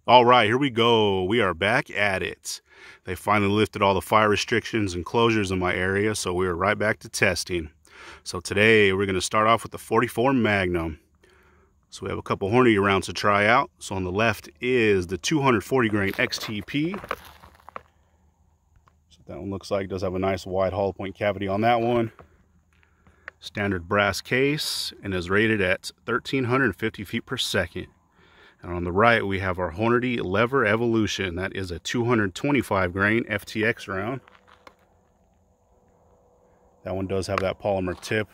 All right, here we go. We are back at it. They finally lifted all the fire restrictions and closures in my area, so we are right back to testing. So today we're going to start off with the 44 Magnum. So we have a couple Hornady rounds to try out. So on the left is the 240gr XTP. So that one looks like it does have a nice wide hollow point cavity on that one. Standard brass case and is rated at 1,350 feet per second. And on the right, we have our Hornady LeverEvolution. That is a 225gr FTX round. That one does have that polymer tip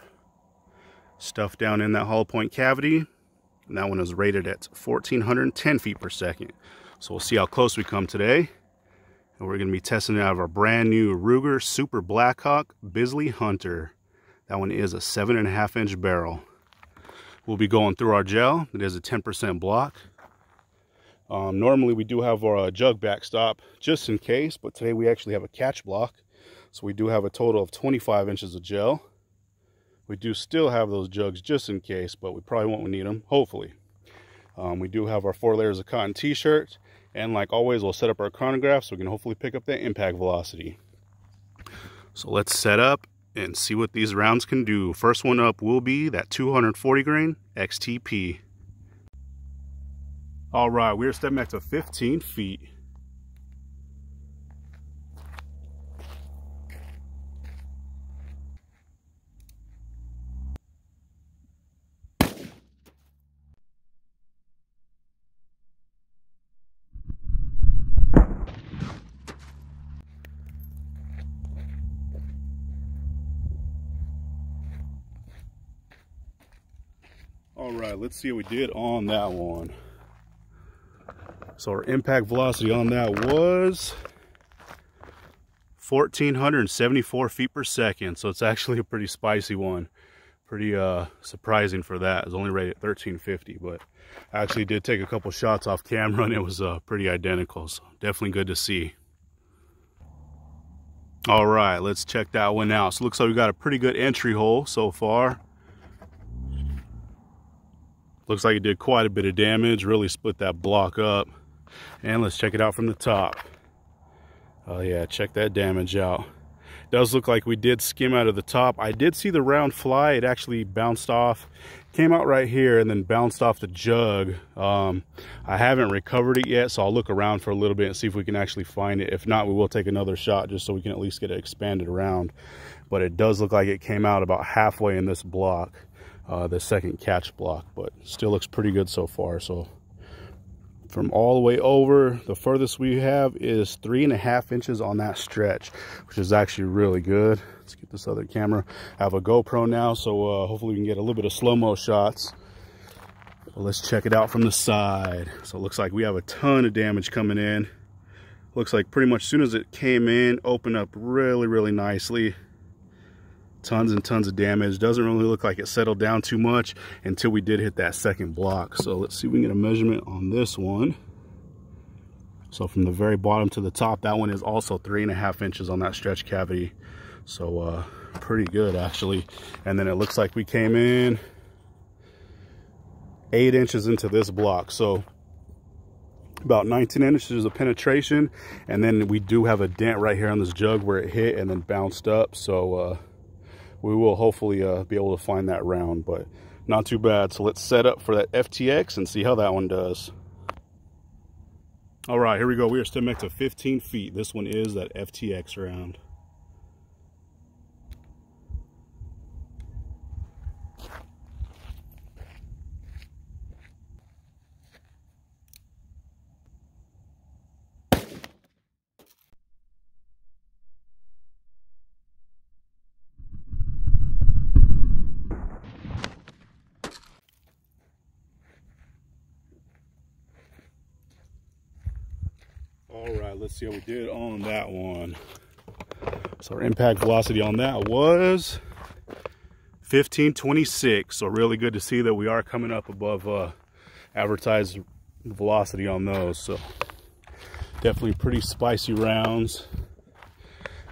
stuffed down in that hollow point cavity. And that one is rated at 1,410 feet per second. So we'll see how close we come today. And we're going to be testing it out of our brand new Ruger Super Blackhawk Bisley Hunter. That one is a 7.5-inch barrel. We'll be going through our gel. It is a 10% block. Normally we do have our jug backstop just in case, but today we actually have a catch block. So we do have a total of 25 inches of gel. We do still have those jugs just in case, but we probably won't need them, hopefully. We do have our 4 layers of cotton t-shirt, and like always, we'll set up our chronograph so we can hopefully pick up that impact velocity. So let's set up and see what these rounds can do. First one up will be that 240gr XTP. All right, we're stepping back to 15 feet. All right, let's see what we did on that one. So our impact velocity on that was 1,474 feet per second. So it's actually a pretty spicy one. Pretty surprising for that. It's only rated at 1,350, but I actually did take a couple shots off camera and it was pretty identical. So definitely good to see. All right, let's check that one out. So it looks like we got a pretty good entry hole so far. Looks like it did quite a bit of damage, really split that block up. And let's check it out from the top. Oh yeah, check that damage out. It does look like we did skim out of the top. I did see the round fly. It actually bounced off, came out right here and then bounced off the jug. I haven't recovered it yet, so I'll look around for a little bit and see if we can actually find it. If not, we will take another shot just so we can at least get it expanded around. But it does look like it came out about halfway in this block, the second catch block, but still looks pretty good so far. So from all the way over, the furthest we have is 3.5 inches on that stretch, which is actually really good. Let's get this other camera. I have a GoPro now, so hopefully we can get a little bit of slow-mo shots. Well, let's check it out from the side. So it looks like we have a ton of damage coming in. Looks like pretty much as soon as it came in, opened up really nicely. Tons and tons of damage. Doesn't really look like it settled down too much until we did hit that second block. So let's see if we can get a measurement on this one. So from the very bottom to the top, that one is also 3.5 inches on that stretch cavity. So pretty good actually. And then it looks like we came in 8 inches into this block. So about 19 inches of penetration. And then we do have a dent right here on this jug where it hit and then bounced up. So we will hopefully be able to find that round, but not too bad. So let's set up for that FTX and see how that one does. All right, here we go. We are stepping back to 15 feet. This one is that FTX round. All right, let's see how we did on that one. So our impact velocity on that was 1526. So really good to see that we are coming up above advertised velocity on those. So definitely pretty spicy rounds.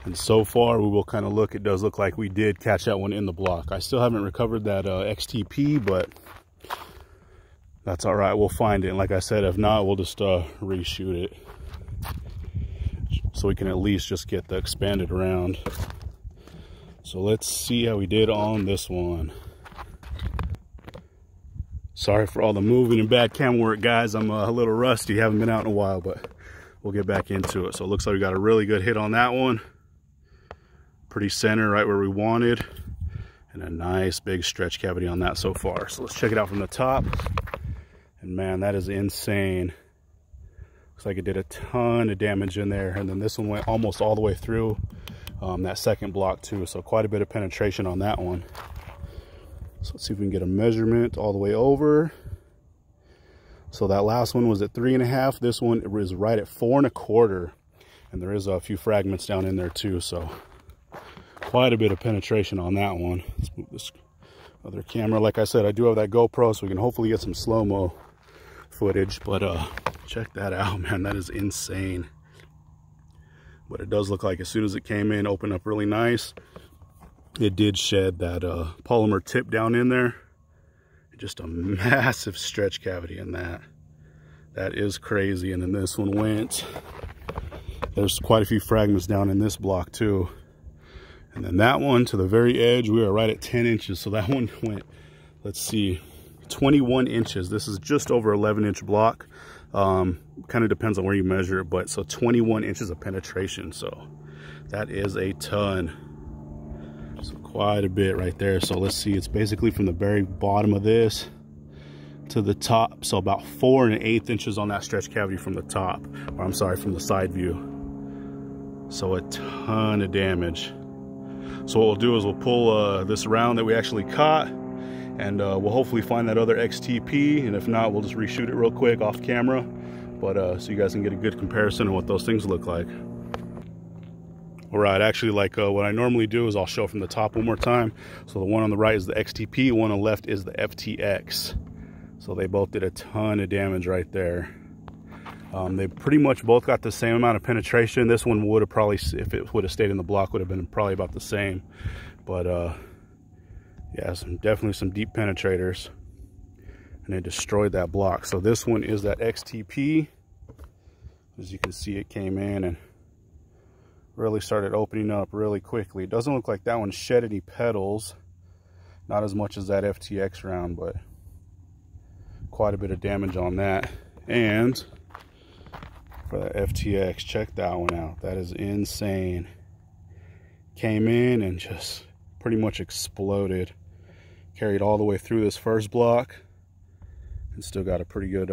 And so far we will kind of look, it does look like we did catch that one in the block. I still haven't recovered that XTP, but that's all right. We'll find it. And like I said, if not, we'll just reshoot it, so we can at least just get the expanded round. So let's see how we did on this one. Sorry for all the moving and bad camera work, guys. I'm a little rusty, haven't been out in a while, but we'll get back into it. So it looks like we got a really good hit on that one. Pretty center, right where we wanted. And a nice big stretch cavity on that so far. So let's check it out from the top. And man, that is insane. Looks like it did a ton of damage in there. And then this one went almost all the way through that second block too. So quite a bit of penetration on that one. So let's see if we can get a measurement all the way over. So that last one was at 3.5. This one is right at 4 1/4. And there is a few fragments down in there too. So quite a bit of penetration on that one. Let's move this other camera. Like I said, I do have that GoPro, so we can hopefully get some slow-mo footage. But check that out, man. That is insane. But it does look like as soon as it came in, opened up really nice. It did shed that polymer tip down in there. Just a massive stretch cavity in that. That is crazy. And then this one went. There's quite a few fragments down in this block too. And then that one to the very edge, we are right at 10 inches. So that one went, let's see, 21 inches. This is just over 11-inch block. Kind of depends on where you measure it, but so 21 inches of penetration. So that is a ton. So quite a bit right there. So let's see, it's basically from the very bottom of this to the top. So about 4 1/8 inches on that stretch cavity from the top, or I'm sorry, from the side view. So a ton of damage. So what we'll do is we'll pull this round that we actually caught, and we'll hopefully find that other XTP, and if not, we'll just reshoot it real quick off camera, but so you guys can get a good comparison of what those things look like. All right, actually, like what I normally do is I'll show from the top one more time. So the one on the right is the XTP, one on the left is the FTX. So they both did a ton of damage right there. They pretty much both got the same amount of penetration. This one would have probably, if it would have stayed in the block, would have been probably about the same. But yeah, definitely some deep penetrators. And they destroyed that block. So this one is that XTP. As you can see, it came in and really started opening up really quickly. It doesn't look like that one shed any petals. Not as much as that FTX round, but quite a bit of damage on that. And for that FTX, check that one out. That is insane. Came in and just pretty much exploded. Carried all the way through this first block and still got a pretty good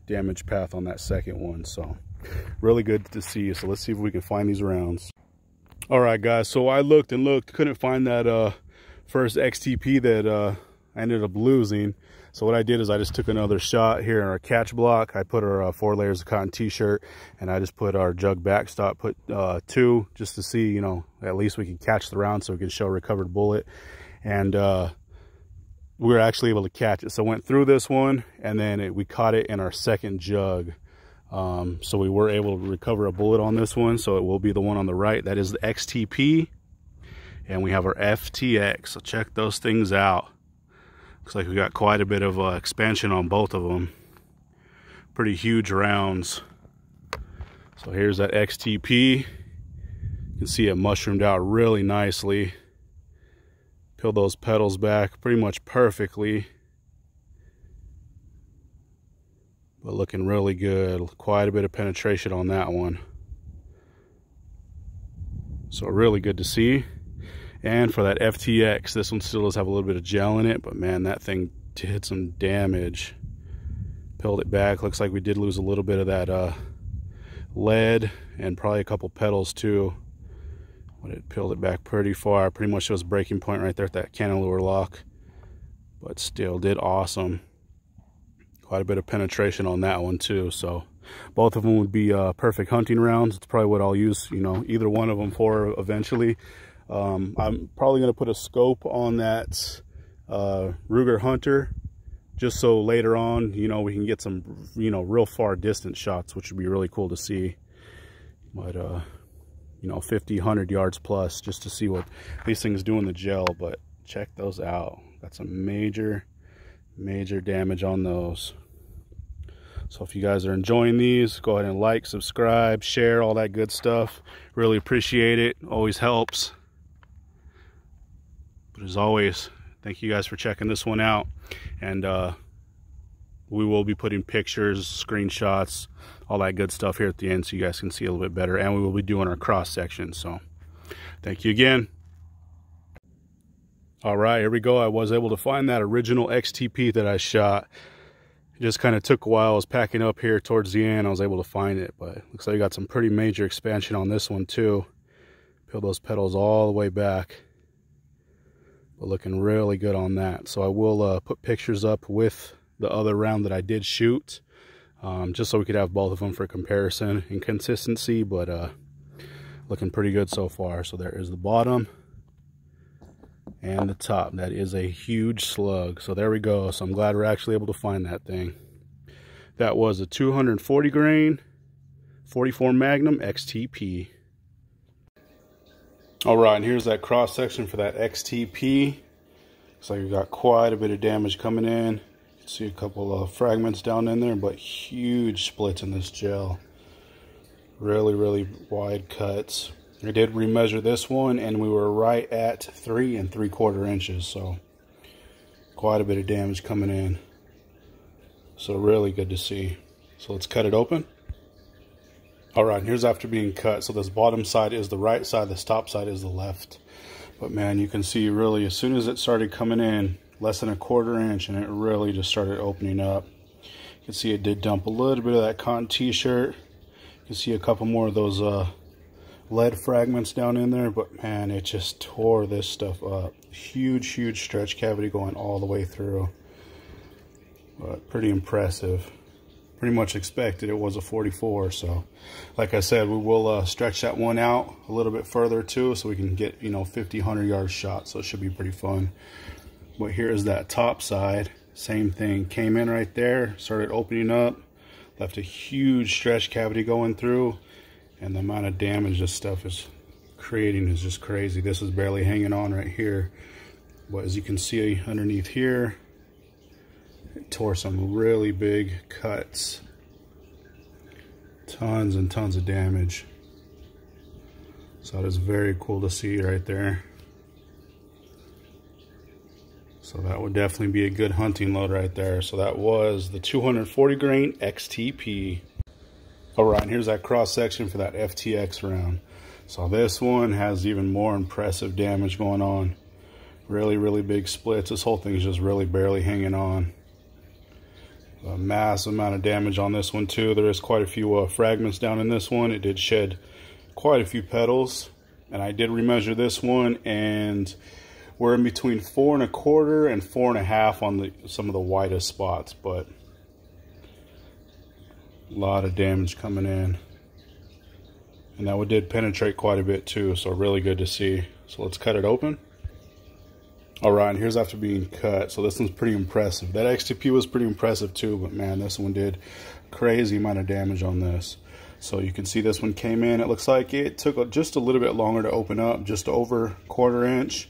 damage path on that second one. So really good to see. So let's see if we can find these rounds. All right, guys, so I looked and looked, couldn't find that first XTP that I ended up losing. So what I did is I just took another shot here in our catch block. I put our 4 layers of cotton t-shirt, and I just put our jug backstop, put 2, just to see, you know, at least we can catch the round so we can show a recovered bullet. And we were actually able to catch it. So went through this one, and then we caught it in our second jug. So we were able to recover a bullet on this one. So it will be the one on the right. That is the XTP. And we have our FTX. So check those things out. Looks like we got quite a bit of expansion on both of them. Pretty huge rounds. So here's that XTP. You can see it mushroomed out really nicely. Peeled those petals back pretty much perfectly. But looking really good. Quite a bit of penetration on that one. So really good to see. And for that FTX, this one still does have a little bit of gel in it, but man, that thing did some damage. Peeled it back. Looks like we did lose a little bit of that lead and probably a couple petals too. But it peeled it back pretty far. Pretty much shows breaking point right there at that cantilever lock. But still did awesome. Quite a bit of penetration on that one too. So both of them would be perfect hunting rounds. It's probably what I'll use, you know, either one of them for eventually. I'm probably going to put a scope on that Ruger Hunter, just so later on, you know, we can get some, you know, real far distance shots, which would be really cool to see. But you know, 50, 100 yards plus, just to see what these things do in the gel. But check those out. Got some major damage on those. So if you guys are enjoying these, go ahead and like, subscribe, share, all that good stuff. Really appreciate it. Always helps. But as always, thank you guys for checking this one out. And we will be putting pictures, screenshots, all that good stuff here at the end so you guys can see a little bit better. And we will be doing our cross section. So thank you again. All right, here we go. I was able to find that original XTP that I shot. It just kind of took a while. I was packing up here towards the end. I was able to find it, but it looks like I got some pretty major expansion on this one too. Peel those pedals all the way back. But looking really good on that. So I will put pictures up with the other round that I did shoot, just so we could have both of them for comparison and consistency, but looking pretty good so far. So there is the bottom and the top. That is a huge slug. So there we go. So I'm glad we're actually able to find that thing. That was a 240 grain 44 Magnum XTP. All right, and here's that cross section for that XTP. Looks like we got quite a bit of damage coming in. You can see a couple of fragments down in there, but huge splits in this gel. Really wide cuts. I did remeasure this one, and we were right at 3 3/4 inches, so quite a bit of damage coming in. So really good to see. So let's cut it open. All right, and here's after being cut. So this bottom side is the right side, this top side is the left. But man, you can see really as soon as it started coming in, less than 1/4 inch, and it really just started opening up. You can see it did dump a little bit of that cotton t-shirt. You can see a couple more of those lead fragments down in there, but man, it just tore this stuff up. Huge stretch cavity going all the way through, but pretty impressive. Pretty much expected it was a 44. So like I said, we will stretch that one out a little bit further too, so we can get 50, 100 yard shot. So it should be pretty fun. But here is that top side. Same thing, came in right there, started opening up, left a huge stretch cavity going through. And the amount of damage this stuff is creating is just crazy. This is barely hanging on right here. But as you can see underneath here, it tore some really big cuts. Tons and tons of damage. So that is very cool to see right there. So that would definitely be a good hunting load right there. So that was the 240 grain XTP. All right, and here's that cross section for that FTX round. So this one has even more impressive damage going on. Really big splits. This whole thing is just really barely hanging on. A massive amount of damage on this one too. There is quite a few fragments down in this one. It did shed quite a few petals, and I did remeasure this one, and we're in between 4 1/4 and 4 1/2 on some of the widest spots, but a lot of damage coming in, and that one did penetrate quite a bit too, so really good to see. So let's cut it open. All right, and here's after being cut. So this one's pretty impressive. That XTP was pretty impressive too, but man, this one did crazy amount of damage on this. So you can see this one came in. It looks like it took just a little bit longer to open up, just over 1/4 inch.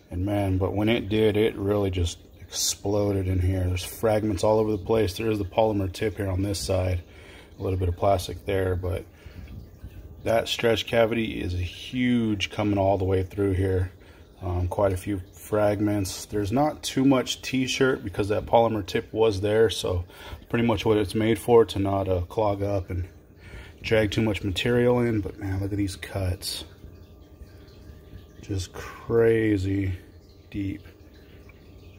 And man, but when it did, it really just exploded in here. There's fragments all over the place. There is the polymer tip here on this side, a little bit of plastic there, but that stretch cavity is huge coming all the way through here. Quite a few fragments. There's not too much t-shirt because that polymer tip was there, so pretty much what it's made for, to not clog up and drag too much material in. But man, look at these cuts, just crazy deep.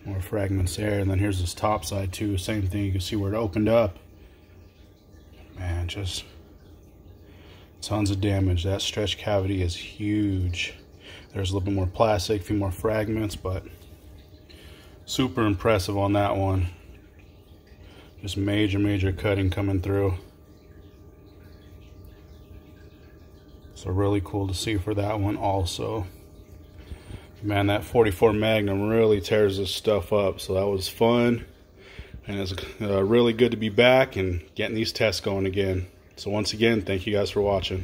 More fragments there, and then here's this top side too, same thing. You can see where it opened up. Man, just tons of damage. That stretch cavity is huge. There's a little bit more plastic, a few more fragments, but super impressive on that one. Just major cutting coming through. So really cool to see for that one also. Man, that 44 Magnum really tears this stuff up, so that was fun. And it's really good to be back and getting these tests going again. So once again, thank you guys for watching.